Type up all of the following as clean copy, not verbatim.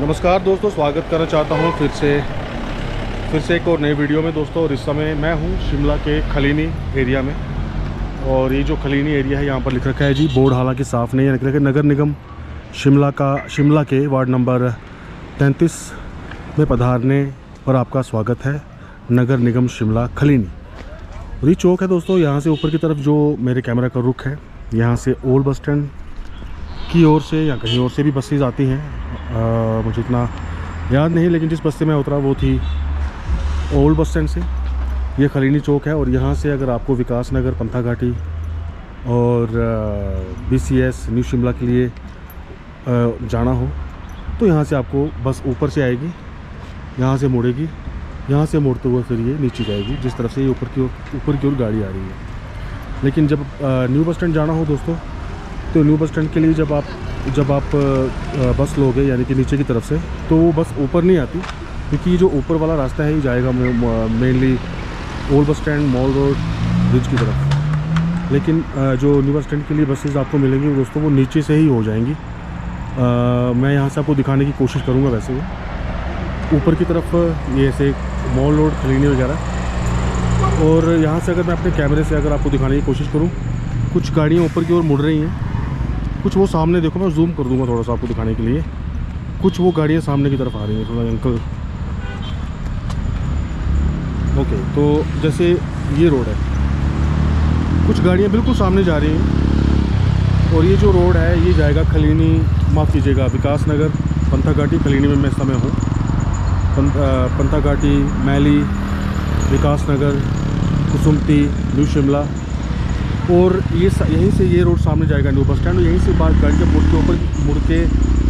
नमस्कार दोस्तों, स्वागत करना चाहता हूं फिर से एक और नए वीडियो में दोस्तों। और इस समय मैं हूं शिमला के खलीनी एरिया में। और ये जो खलीनी एरिया है यहाँ पर लिख रखा है जी, बोर्ड हालांकि साफ़ नहीं है, लिख रखा है नगर निगम शिमला के वार्ड नंबर 33 में पधारने पर आपका स्वागत है, नगर निगम शिमला खलीनी। और ये चौक है दोस्तों, यहाँ से ऊपर की तरफ जो मेरे कैमरा का रुख है, यहाँ से ओल्ड बस स्टैंड की ओर से या कहीं और से भी बसेस आती हैं। मुझे इतना याद नहीं, लेकिन जिस बस से मैं उतरा वो थी ओल्ड बस स्टैंड से। ये खलीनी चौक है। और यहाँ से अगर आपको विकास नगर, पंथा घाटी और BCS न्यू शिमला के लिए जाना हो तो यहाँ से आपको बस ऊपर से आएगी, यहाँ से मुड़ेगी, यहाँ से मुड़ते हुए फिर ये नीचे जाएगी, जिस तरफ से ये ऊपर की ओर गाड़ी आ रही है। लेकिन जब न्यू बस स्टैंड जाना हो दोस्तों, तो न्यू बस स्टैंड के लिए जब आप बस लोगे यानी कि नीचे की तरफ से, तो वो बस ऊपर नहीं आती, क्योंकि ये जो ऊपर वाला रास्ता है ये जाएगा mainly old bus stand, mall road, bridge की तरफ। लेकिन जो न्यू बस स्टैंड के लिए बसेस आपको मिलेंगी दोस्तों, वो नीचे से ही हो जाएंगी। मैं यहाँ से आपको दिखाने की कोशिश करूँगा। वैसे वो ऊपर की तरफ ये ऐसे मॉल रोड, खलीनी वगैरह। और यहाँ से अगर मैं अपने कैमरे से अगर आपको दिखाने की कोशिश करूँ, कुछ गाड़ियाँ ऊपर की ओर मुड़ रही हैं, कुछ वो सामने देखो, मैं जूम कर दूंगा थोड़ा सा आपको दिखाने के लिए। कुछ वो गाड़ियाँ सामने की तरफ आ रही हैं, थोड़ा अंकल। ओके, तो जैसे ये रोड है, कुछ गाड़ियाँ बिल्कुल सामने जा रही हैं। और ये जो रोड है ये जाएगा खलीनी, माफ़ कीजिएगा, विकास नगर, पंथा घाटी। खलीनी में मैं इस समय हूँ। पंथा घाटी, मैली, विकास नगर, कुसुमती, न्यू शिमला। और ये यहीं से ये रोड सामने जाएगा न्यू बस स्टैंड। और यहीं से बात गाड़ी जब मुड़ के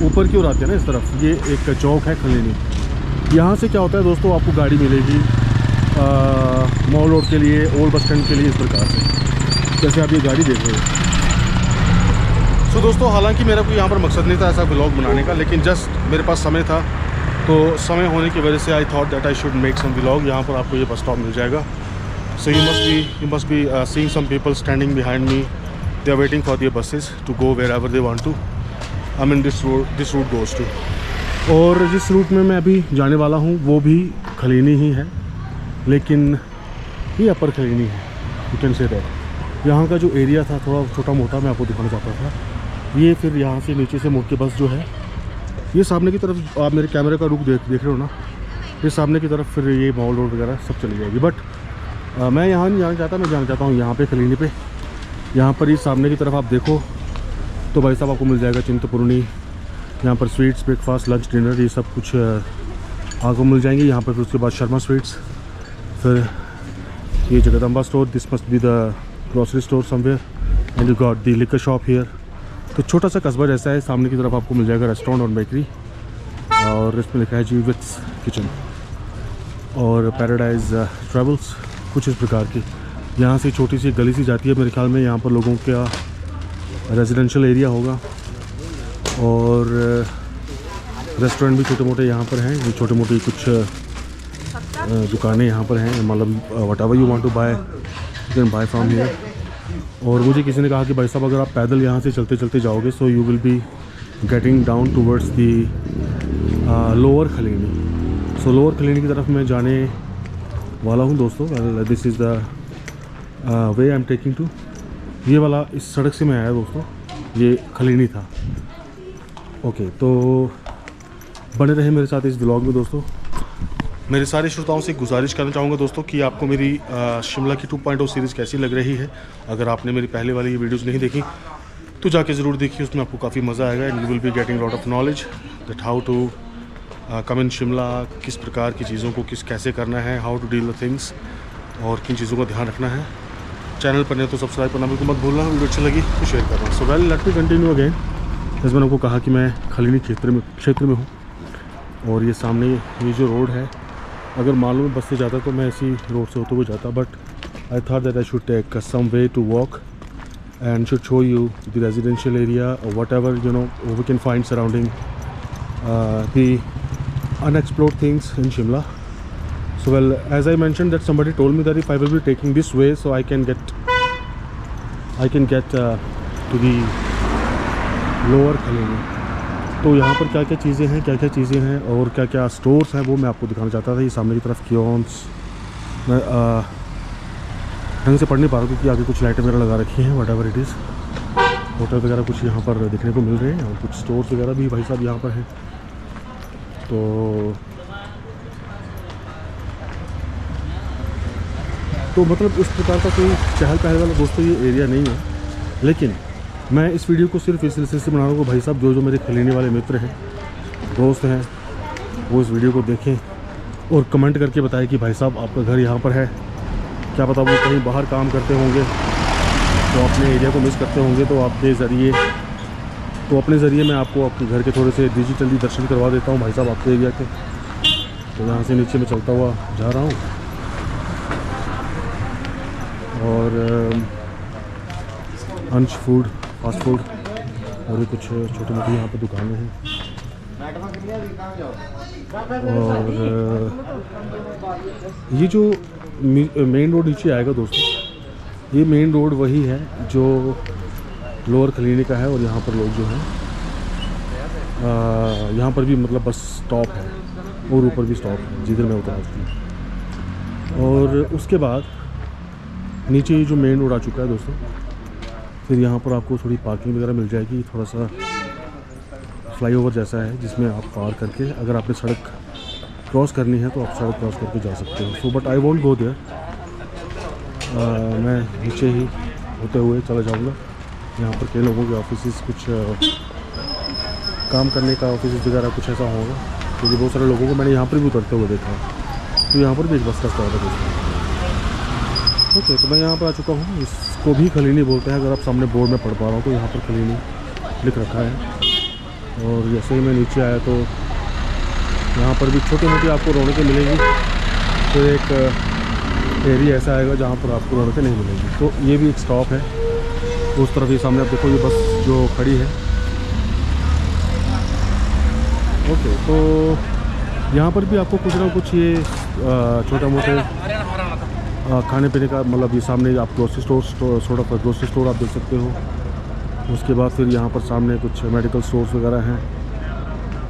ऊपर की ओर आती है ना इस तरफ, ये एक चौक है खलीनी। यहाँ से क्या होता है दोस्तों, आपको गाड़ी मिलेगी मॉल रोड के लिए, ओल्ड बस स्टैंड के लिए, इस प्रकार से जैसे आप ये गाड़ी देख रहे हो। सो दोस्तों, हालांकि मेरा कोई यहाँ पर मकसद नहीं था ऐसा व्लॉग बनाने का, लेकिन जस्ट मेरे पास समय था, तो समय होने की वजह से I thought that I should make some vlog. यहाँ पर आपको ये बस स्टॉप मिल जाएगा। So you must be seeing some people standing behind me. They are waiting for their buses to go wherever they want to. I mean this route goes to. और जिस root में मैं अभी जाने वाला हूँ वो भी खलीनी ही है, लेकिन ये अपर खलीनी है, यू कैन से दैट। यहाँ का जो एरिया था थोड़ा छोटा मोटा, मैं आपको दिखाना चाहता था। ये फिर यहाँ से नीचे से मुड़ के बस जो है, ये सामने की तरफ, आप मेरे कैमरे का रुख देख रहे हो ना, ये सामने की तरफ फिर ये मॉल रोड वगैरह सब चली जाएगी। बट मैं यहाँ नहीं जाना चाहता, मैं जाना चाहता हूँ यहाँ पे खलीनी पे। यहाँ पर ये सामने की तरफ आप देखो तो भाई साहब आपको मिल जाएगा चिंतपूर्णी। यहाँ पर स्वीट्स, ब्रेकफास्ट, लंच, डिनर, ये सब कुछ आपको मिल जाएंगे यहाँ पर। फिर उसके बाद शर्मा स्वीट्स, फिर ये Jagdamba store, this must be the grocery store somewhere, and you got the liquor shop here. तो छोटा सा कस्बा जैसा है। सामने की तरफ आपको मिल जाएगा रेस्टोरेंट और बेकरी, और इसमें लिखा है जी विट्स किचन और पैराडाइज ट्रैवल्स, कुछ इस प्रकार की। यहाँ से छोटी सी गली सी जाती है, मेरे ख्याल में यहाँ पर लोगों का रेजिडेंशियल एरिया होगा। और रेस्टोरेंट भी छोटे मोटे यहाँ पर हैं, ये छोटे मोटे कुछ दुकानें यहाँ पर हैं। मतलब whatever you want to buy you can buy from here. और मुझे किसी ने कहा कि भाई साहब अगर आप पैदल यहाँ से चलते चलते जाओगे so you will be getting down towards the lower Khalini. So lower Khalini की तरफ मैं जाने वाला हूँ दोस्तों। This is the way I am taking to. ये वाला इस सड़क से मैं आया दोस्तों, ये खलीनी था। ओके, तो बने रहे मेरे साथ इस व्लॉग में दोस्तों। मेरे सारे श्रोताओं से गुजारिश करना चाहूँगा दोस्तों कि आपको मेरी शिमला की 2.0 सीरीज़ कैसी लग रही है। अगर आपने मेरी पहले वाली ये वीडियोज़ नहीं देखी तो जाके ज़रूर देखिए, उसमें आपको काफ़ी मज़ा आएगा। And you will be getting lot of knowledge that how to come in Shimla, किस प्रकार की चीज़ों को कैसे करना है, how to deal the things, और किन चीज़ों का ध्यान रखना है। चैनल पर नहीं तो सब्सक्राइब करना बिल्कुल मत भूलना। वीडियो अच्छी लगी तो शेयर करना। So well, let me continue again. जैसे मैंने आपको कहा कि मैं खलीनी क्षेत्र में हूँ। और ये सामने ये जो रोड है, अगर मालूम बस से जाता तो मैं इसी रोड से होते हुए जाता, but I thought that I should take some way to walk and should show you the residential area और whatever you know we can find surrounding the unexplored things in Shimla. So well, as I mentioned that somebody told me that if I will be taking this way, so I can get to the lower Khaleeni. तो यहाँ पर क्या क्या चीज़ें हैं और क्या क्या स्टोर्स हैं वो मैं आपको दिखाना चाहता था। ये सामने की तरफ कियोन्स मैं ढंग से पढ़ नहीं पा रहा क्योंकि आगे कुछ लाइटें वगैरह लगा रखी हैं। व्हाटएवर इट इज़, होटल वगैरह कुछ यहाँ पर देखने को मिल रहे हैं और कुछ स्टोर्स वगैरह भी भाई साहब यहाँ पर हैं। तो मतलब इस प्रकार का कोई चहल पहल वाला दोस्तों ये एरिया नहीं है, लेकिन मैं इस वीडियो को सिर्फ इस सिलसिले से बना रहा हूँ भाई साहब जो मेरे खलीने वाले मित्र हैं, दोस्त हैं, वो इस वीडियो को देखें और कमेंट करके बताएं कि भाई साहब आपका घर यहाँ पर है। क्या पता वो कहीं बाहर काम करते होंगे तो अपने एरिया को मिस करते होंगे, तो अपने ज़रिए मैं आपको आपके घर के थोड़े से डिजिटली दर्शन करवा देता हूँ भाई साहब आपके एरिया के। तो यहाँ से नीचे मैं चलता हुआ जा रहा हूँ और अंश फूड, फास्ट फूड और ये कुछ छोटी मोटी यहाँ पर दुकानें हैं। और ये जो मेन रोड नीचे आएगा दोस्तों, ये मेन रोड वही है जो लोअर खलीनी का है। और यहाँ पर लोग जो हैं यहाँ पर भी मतलब बस स्टॉप है और ऊपर भी स्टॉप है जिधर मैं उतरा हूँ। और उसके बाद नीचे ये जो मेन रोड आ चुका है दोस्तों, फिर यहाँ पर आपको थोड़ी पार्किंग वगैरह मिल जाएगी। थोड़ा सा फ्लाईओवर जैसा है जिसमें आप पार करके अगर आपने सड़क क्रॉस करनी है तो आप सड़क क्रॉस करके जा सकते हो। So but I want go there, मैं नीचे ही होते हुए चला जाऊँगा। यहाँ पर कई लोगों के ऑफिस कुछ काम करने का ऑफिस वगैरह कुछ ऐसा होगा क्योंकि बहुत सारे लोगों को मैंने यहाँ पर भी उतरते हुए देखा है। तो यहाँ पर भी एक बस का स्टॉप है दोस्तों। ओके, तो मैं यहाँ पर आ चुका हूँ। इसको भी खलीनी बोलते हैं, अगर आप सामने बोर्ड में पढ़ पा रहा हूँ तो यहाँ पर खलीनी लिख रखा है। और जैसे ही मैं नीचे आया तो यहाँ पर भी छोटी मोटी आपको रौनकें मिलेंगी। तो एक एरिया ऐसा आएगा जहाँ पर आपको रौनकें नहीं मिलेंगी। तो ये भी एक स्टॉप है उस तरफ ही सामने, आप देखो ये बस जो खड़ी है। ओके, तो यहाँ पर भी आपको कुछ ना कुछ ये छोटा मोटे खाने पीने का मतलब ये सामने आप ग्रोसरी स्टोर आप देख सकते हो। उसके बाद फिर यहाँ पर सामने कुछ मेडिकल स्टोर्स वगैरह हैं।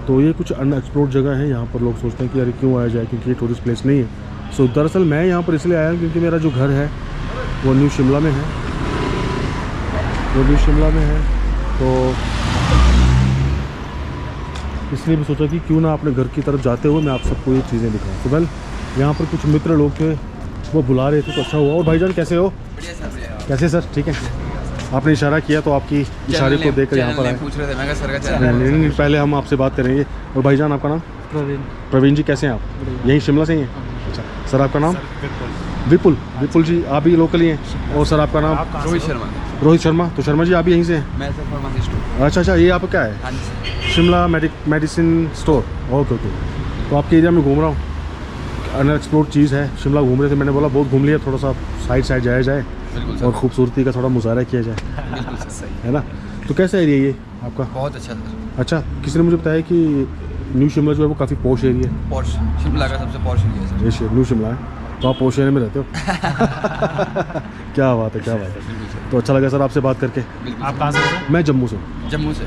तो ये कुछ अनएक्सप्लोर्ड जगह है। यहाँ पर लोग सोचते हैं कि अरे क्यों आया जाए, क्योंकि ये टूरिस्ट प्लेस नहीं है। सो दरअसल मैं यहाँ पर इसलिए आया हूँ क्योंकि मेरा जो घर है वो न्यू शिमला में है, तो इसलिए भी सोचा कि क्यों ना अपने घर की तरफ जाते हुए मैं आप सबको ये चीज़ें दिखाऊँ। तो वेल यहाँ पर कुछ मित्र लोग थे, वो बुला रहे थे तो अच्छा हुआ। और भाईजान कैसे हो? कैसे सर? ठीक है, आपने इशारा किया तो आपकी इशारे को देखकर यहाँ पर आए। पूछ रहे थे, मैं सर का चैनल नहीं, पहले हम आपसे बात करेंगे। और भाईजान आपका नाम? प्रवीण जी, कैसे हैं आप? यहीं शिमला से ही हैं? अच्छा सर, आपका नाम? विपुल जी, आप भी लोकल ही हैं। और सर आपका नाम? रोहित शर्मा। तो शर्मा जी आप भी यहीं से हैं? मैं सर फार्मेसी स्टोर। अच्छा, ये आपका क्या है? Shimla medicine store. ओके। तो आपके एरिया में घूम रहा हूँ, अनएक्सप्लोर्ड चीज़ है। शिमला घूम रहे थे, मैंने बोला बहुत घूम लिया, थोड़ा सा साइड जाया जाए और खूबसूरती का थोड़ा मुजाहरा किया जाए। बिल्कुल सही है ना? तो कैसा एरिया ये आपका? बहुत अच्छा सर। अच्छा, किसी ने मुझे बताया कि न्यू शिमला जो है वो काफ़ी पॉश एरिया है। पॉश शिमला का सबसे पॉश एरिया है सर। ये न्यू शिमला है, तो आप पॉश एरिया में रहते हो? क्या बात है। तो अच्छा लगा सर आपसे बात करके। आप कहाँ से? मैं जम्मू से। जम्मू से?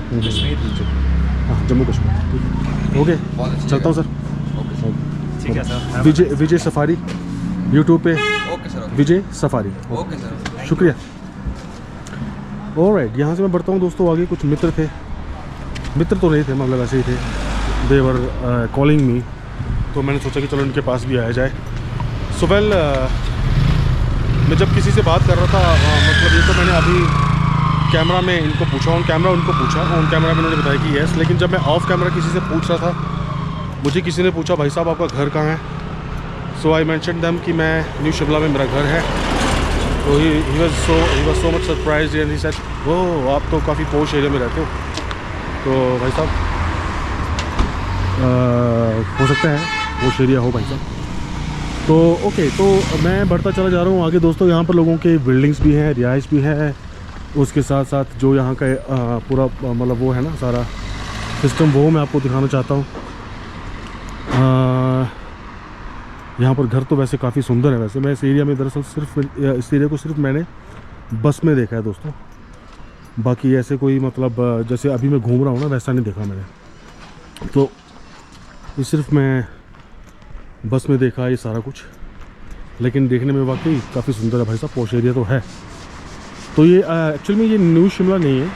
हाँ, जम्मू कश्मीर। ओके, चलता हूँ सर। ठीक है सर। विजय सफारी यूट्यूब पे। Okay sir. Vijay Safari. Okay sir, शुक्रिया। ऑलराइट, यहाँ से मैं बढ़ता हूँ दोस्तों। आगे कुछ मित्र थे, मित्र तो नहीं थे, मतलब ऐसे ही थे। दे वर कॉलिंग मी, तो मैंने सोचा कि चलो इनके पास भी आया जाए। सो वेल, मैं जब किसी से बात कर रहा था, मतलब ये तो मैंने अभी कैमरा में इनको पूछा, ऑन कैमरा में उन्होंने बताया कि यस। लेकिन जब मैं ऑफ कैमरा किसी से पूछ रहा था, मुझे किसी ने पूछा भाई साहब आपका घर कहाँ है? सो आई मेंशन देम कि मैं न्यू शिमला में मेरा घर है। तो he was so much surprised and he said oh आप तो काफ़ी पोश एरिया में रहते हो। तो भाई साहब हो सकता है पोश एरिया हो भाई साहब। तो ओके, तो मैं बढ़ता चला जा रहा हूँ आगे दोस्तों। यहाँ पर लोगों के बिल्डिंग्स भी हैं, रिहाइश भी है, उसके साथ साथ जो यहाँ का पूरा मतलब वो है ना सारा सिस्टम, वो मैं आपको दिखाना चाहता हूँ। यहाँ पर घर तो वैसे काफ़ी सुंदर है। वैसे मैं इस एरिया में दरअसल इस एरिया को सिर्फ मैंने बस में देखा है दोस्तों। बाकी ऐसे कोई मतलब जैसे अभी मैं घूम रहा हूँ ना, वैसा नहीं देखा मैंने। तो ये सिर्फ मैं बस में देखा ये सारा कुछ, लेकिन देखने में वाकई काफ़ी सुंदर है भाई साहब, पॉश एरिया तो है। तो ये एक्चुअल में ये न्यू शिमला नहीं है,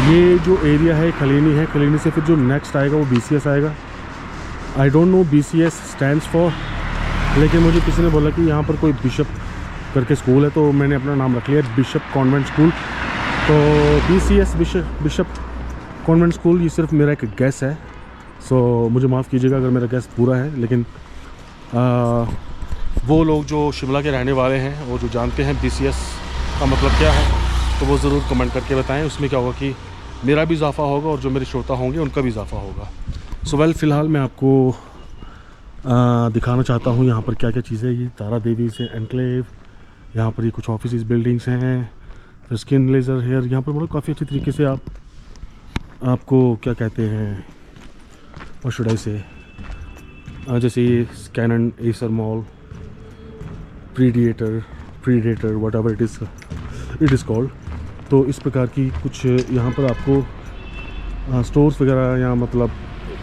ये जो एरिया है खलीनी है। खलीनी से फिर जो नेक्स्ट आएगा वो BCS आएगा। आई don't no BCS stands for, लेकिन मुझे किसी ने बोला कि यहाँ पर कोई बिशप करके स्कूल है, तो मैंने अपना नाम रख लिया बिशप कॉन्वेंट स्कूल। तो BCS बिशप कॉन्वेंट स्कूल ये सिर्फ मेरा एक गैस है, सो मुझे माफ़ कीजिएगा अगर मेरा गैस पूरा है। लेकिन वो लोग जो शिमला के रहने वाले हैं और जो जानते हैं BCS का मतलब क्या है, तो वो ज़रूर कमेंट करके बताएं। उसमें क्या होगा कि मेरा भी इजाफा होगा और जो मेरे श्रोता होंगे उनका भी इजाफा होगा। सो वेल, फ़िलहाल मैं आपको दिखाना चाहता हूँ यहाँ पर क्या क्या चीज़ें। ये तारा देवी से एनक्लेव, यहाँ पर ये कुछ ऑफिस बिल्डिंग्स हैं, फिर स्किन लेज़र हेयर। यहाँ पर मतलब काफ़ी अच्छी तरीके से आपको क्या कहते हैं, और शुड आई से, जैसे ये Canon, Acer mall, Predator whatever it is called. तो इस प्रकार की कुछ यहाँ पर आपको स्टोर्स वगैरह या मतलब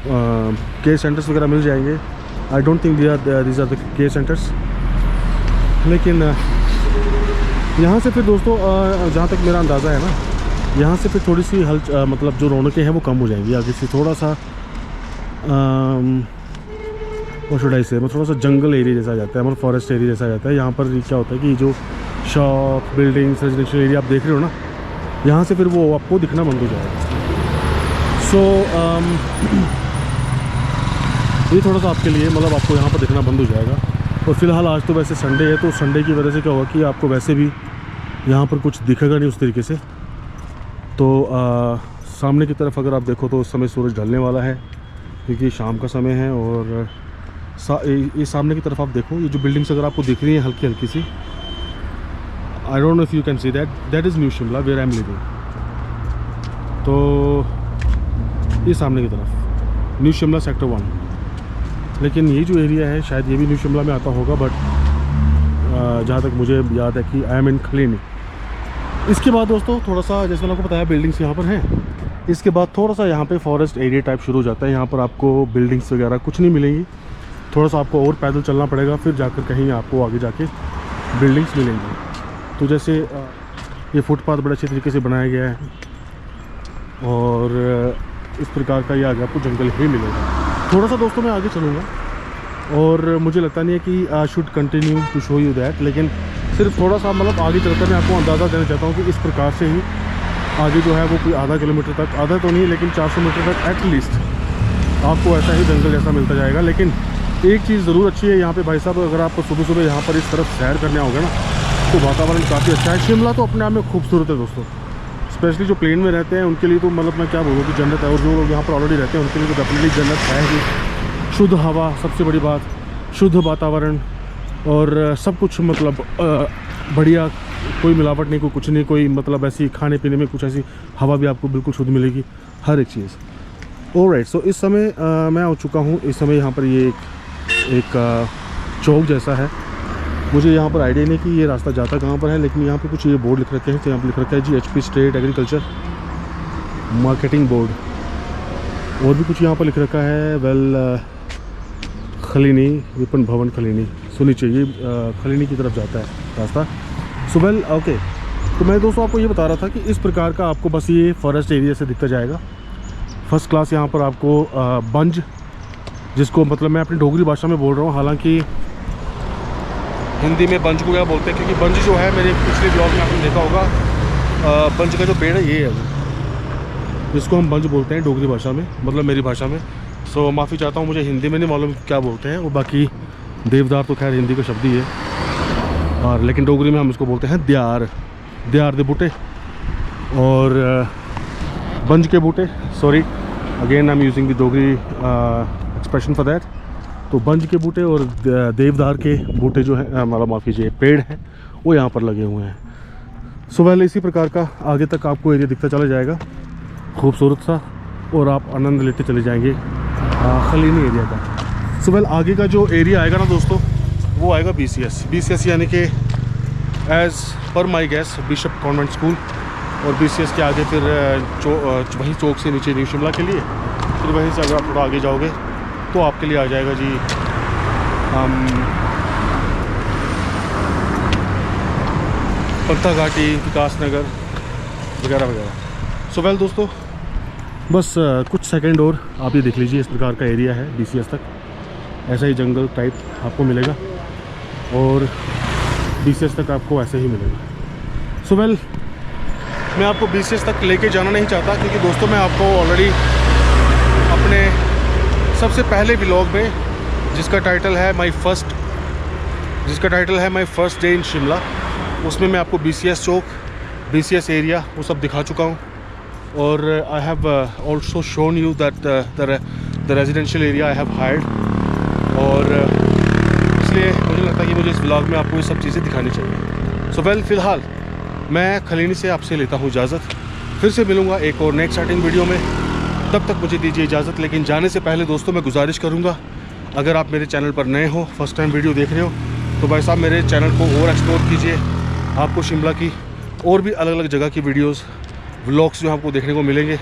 केयर सेंटर्स वगैरह मिल जाएंगे। I don't think these are the care centres. लेकिन यहाँ से फिर दोस्तों जहाँ तक मेरा अंदाज़ा है ना, यहाँ से फिर थोड़ी सी मतलब जो रौनकें हैं वो कम हो जाएंगी। आगे से थोड़ा सा वो शुड आई से मतलब थोड़ा सा जंगल एरिया जैसा आ जाता है, मतलब फॉरेस्ट एरिया जैसा आ जाता है। यहाँ पर क्या होता है कि जो शॉप, बिल्डिंग्स, रेजिडेंशियल एरिया आप देख रहे हो ना, यहाँ से फिर वो आपको दिखना बंद हो जाएगा। सो ये थोड़ा सा आपके लिए मतलब आपको यहाँ पर दिखना बंद हो जाएगा। और फिलहाल आज तो वैसे संडे है, तो संडे की वजह से क्या होगा कि आपको वैसे भी यहाँ पर कुछ दिखेगा नहीं उस तरीके से। तो सामने की तरफ अगर आप देखो तो उस समय सूरज ढलने वाला है, क्योंकि शाम का समय है। और ये सामने की तरफ आप देखो, ये जो बिल्डिंग्स अगर आपको दिख रही है हल्की हल्की सी, I don't know if you can see that is new Shimla where I am living. तो ये सामने की तरफ न्यू शिमला सेक्टर 1। लेकिन ये जो एरिया है शायद ये भी न्यू शिमला में आता होगा, बट जहाँ तक मुझे याद है कि आई एम इन खलीनी। इसके बाद दोस्तों थोड़ा सा, जैसे मैंने आपको बताया, बिल्डिंग्स यहाँ पर हैं। इसके बाद थोड़ा सा यहाँ पे फॉरेस्ट एरिया टाइप शुरू हो जाता है। यहाँ पर आपको बिल्डिंग्स वगैरह कुछ नहीं मिलेंगी, थोड़ा सा आपको और पैदल चलना पड़ेगा, फिर जाकर कहीं आपको आगे जाके बिल्डिंग्स मिलेंगी। तो जैसे ये फुटपाथ बड़े अच्छे तरीके से बनाया गया है, और इस प्रकार का ये आगे आपको जंगल ही मिलेगा। थोड़ा सा दोस्तों मैं आगे चलूँगा, और मुझे लगता नहीं है कि I should continue to show you that, लेकिन सिर्फ थोड़ा सा मतलब आगे चलकर मैं आपको अंदाज़ा देना चाहता हूँ कि इस प्रकार से ही आगे जो है वो कोई आधा किलोमीटर तक, आधा तो नहीं लेकिन 400 मीटर तक एटलीस्ट आपको ऐसा ही जंगल जैसा मिलता जाएगा। लेकिन एक चीज़ ज़रूर अच्छी है यहाँ पे भाई साहब, अगर आपको सुबह सुबह यहाँ पर इस तरफ सैर करने आओगे ना, तो वातावरण काफ़ी अच्छा है। शिमला तो अपने आप में खूबसूरत है दोस्तों, स्पेशली जो प्लेन में रहते हैं उनके लिए तो मतलब मैं क्या बोलूँ कि जन्नत है। और जो लोग यहाँ पर ऑलरेडी रहते हैं उनके लिए तो डेफिनेटली जन्नत है ही। शुद्ध हवा, सबसे बड़ी बात, शुद्ध वातावरण, और सब कुछ मतलब बढ़िया, कोई मिलावट नहीं, कोई कुछ नहीं, कोई मतलब ऐसी खाने पीने में कुछ ऐसी हवा भी आपको बिल्कुल शुद्ध मिलेगी, हर एक चीज़। ऑलराइट, सो इस समय मैं आ चुका हूँ। इस समय यहाँ पर ये एक चौक जैसा है। मुझे यहाँ पर आइडिया नहीं कि ये रास्ता जाता कहाँ पर है, लेकिन यहाँ पे कुछ ये बोर्ड लिख रखे हैं। तो यहाँ पर लिख रखा है GHP state agriculture marketing board, और भी कुछ यहाँ पर लिख रखा है वेल खलीनी विपणन भवन खलीनी। सुनी चाहिए खलीनी की तरफ जाता है रास्ता। सो वेल ओके, तो मैं दोस्तों आपको ये बता रहा था कि इस प्रकार का आपको बस ये फॉरेस्ट एरिया से दिखता जाएगा। फर्स्ट क्लास यहाँ पर आपको बंज, जिसको मतलब मैं अपनी डोगरी भाषा में बोल रहा हूँ, हालांकि हिंदी में बंज को क्या बोलते हैं, क्योंकि बंज जो है मेरे पिछले ब्लॉग में आपने देखा होगा, बंज का जो पेड़ है ये है वो, जिसको हम बंज बोलते हैं डोगरी भाषा में, मतलब मेरी भाषा में। सो माफ़ी चाहता हूँ, मुझे हिंदी में नहीं मालूम क्या बोलते हैं वो। बाकी देवदार तो खैर हिंदी का शब्द ही है, और लेकिन डोगरी में हम इसको बोलते हैं द्यार दे बूटे, और बंज के बूटे। Sorry again I am using the Dogri expression for that. तो बंज के बूटे और देवदार के बूटे जो है, मतलब माफ़ कीजिए, पेड़ हैं, वो यहाँ पर लगे हुए हैं। सो वेल इसी प्रकार का आगे तक आपको एरिया दिखता चला जाएगा, खूबसूरत सा, और आप आनंद लेते चले जाएंगे खलीनी एरिया का। सो वेल आगे का जो एरिया आएगा ना दोस्तों, वो आएगा BCS यानी कि एज़ पर माई गैस बिशप कॉन्वेंट स्कूल। और BCS के आगे फिर वही चौक से नीचे न्यू शिमला के लिए फिर वहीं से अगर आप थोड़ा आगे जाओगे तो आपके लिए आ जाएगा जी पंथा घाटी, विकास नगर वगैरह वगैरह। सो वेल दोस्तों, बस कुछ सेकंड और आप ये देख लीजिए, इस प्रकार का एरिया है BCS तक। ऐसा ही जंगल टाइप आपको मिलेगा और BCS तक आपको ऐसे ही मिलेगा। सो वेल, मैं आपको BCS तक लेके जाना नहीं चाहता क्योंकि दोस्तों मैं आपको ऑलरेडी अपने सबसे पहले व्लॉग में जिसका टाइटल है my first day in Shimla, उसमें मैं आपको BCS चौक, BCS एरिया वो सब दिखा चुका हूँ। और I have also shown you that the residential area I have hired. और इसलिए मुझे लगता है कि मुझे इस व्लॉग में आपको ये सब चीज़ें दिखानी चाहिए। सो वेल, फ़िलहाल मैं खलीनी से आपसे लेता हूँ इजाज़त। फिर से मिलूँगा एक और नए एक्साइटिंग वीडियो में। तब तक मुझे दीजिए इजाज़त। लेकिन जाने से पहले दोस्तों मैं गुजारिश करूँगा, अगर आप मेरे चैनल पर नए हो, फर्स्ट टाइम वीडियो देख रहे हो, तो भाई साहब मेरे चैनल को और एक्सप्लोर कीजिए। आपको शिमला की और भी अलग अलग जगह की वीडियोस, व्लॉग्स जो आपको देखने को मिलेंगे।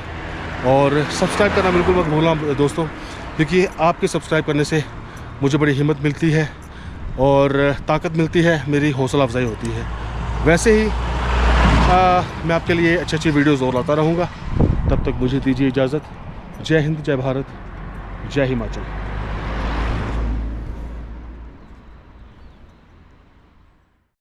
और सब्सक्राइब करना बिल्कुल मत भूलना दोस्तों, क्योंकि आपके सब्सक्राइब करने से मुझे बड़ी हिम्मत मिलती है और ताकत मिलती है, मेरी हौसला अफजाई होती है। वैसे ही मैं आपके लिए अच्छी अच्छी वीडियोज़ और लाता रहूँगा। तब तक मुझे दीजिए इजाज़त। जय हिंद, जय भारत, जय हिमाचल।